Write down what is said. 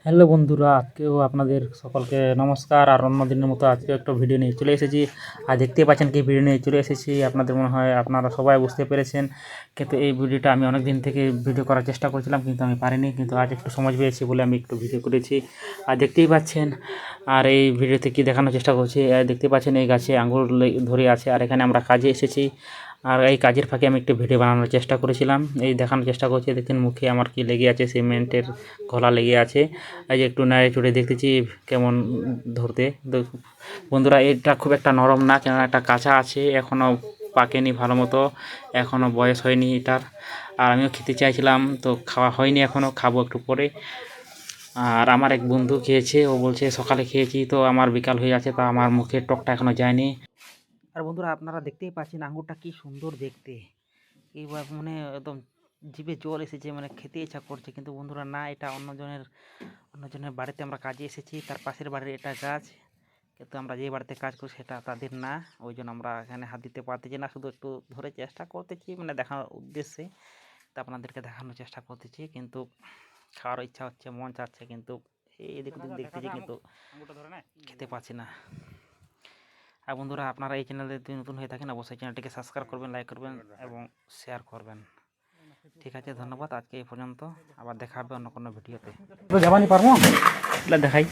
Hello বন্ধুরা, আজকেও আপনাদের সকলকে নমস্কার। আর অন্য দিনের মতো আজকেও একটা ভিডিও নিয়ে চলে এসেছি। আর দেখতে পাচ্ছেন কি ভিডিও নিয়ে চলে এসেছি, আপনাদের মনে হয় আপনারা সবাই বুঝতে পেরেছেন। কিন্তু এই ভিডিওটা আমি অনেক দিন থেকে ভিডিও করার চেষ্টা করেছিলাম, কিন্তু আমি পারিনি। কিন্তু আজ একটু সময় পেয়েছি বলে আমি একটু ভিডিও করেছি। আর দেখতেই পাচ্ছেন, আর এই ভিডিওতে কি দেখানোর চেষ্টা করছি, দেখতে পাচ্ছেন এই গাছে আঙ্গুর ধরে আছে। আর এখানে আমরা কাজে এসেছি, আর এই কাজের ফাঁকে আমি একটু ভিডিও বানানোর চেষ্টা করেছিলাম। এই দেখানোর চেষ্টা করছি, দেখুন মুখে আমার কি লেগে আছে, সিমেন্টের গলা লেগে আছে। এই যে একটু নাড়ে চড়ে দেখতেছি কেমন ধরতে। বন্ধুরা, এটা খুব একটা নরম না, কেননা একটা কাঁচা আছে, এখনও পাকেনি ভালো মতো, এখনও বয়স হয়নি এটার। আর আমিও খেতে চাইছিলাম, তো খাওয়া হয়নি, এখনও খাবো একটু পরে। আর আমার এক বন্ধু খেয়েছে, ও বলছে সকালে খেয়েছি, তো আমার বিকাল হয়ে আছে, তা আমার মুখের টকটা এখনও যায়নি। আর বন্ধুরা, আপনারা দেখতেই পাচ্ছেন আঙ্গুরটা কি সুন্দর দেখতে। এইবার মানে একদম জিভে জল এসেছে, মানে খেতে ইচ্ছা করছে। কিন্তু বন্ধুরা না, এটা অন্যজনের বাড়িতে আমরা কাজে এসেছি, তার পাশের বাড়ির এটা গাছ। কিন্তু আমরা যে বাড়িতে কাজ করি সেটা তাদের না, ওই জন্য আমরা এখানে হাত দিতে পারতেছি না। শুধু একটু ধরে চেষ্টা করতেছি, মানে দেখানোর উদ্দেশ্যে, তা আপনাদেরকে দেখানোর চেষ্টা করতেছি। কিন্তু খাওয়ার ইচ্ছা হচ্ছে, মন চাচ্ছে, কিন্তু এদিক ওদিক দেখতেছি, কিন্তু খেতে পাচ্ছি না। আর বন্ধুরা, আপনারা এই চ্যানেলে যদি নতুন হয়ে থাকেন, অবশ্যই চ্যানেলটিকে সাবস্ক্রাইব করবেন, লাইক করবেন এবং শেয়ার করবেন। ঠিক আছে, ধন্যবাদ। আজকে এই পর্যন্ত, আবার দেখা হবে অন্য কোনো ভিডিওতে। তো যাবানি পারবো, দেখাই।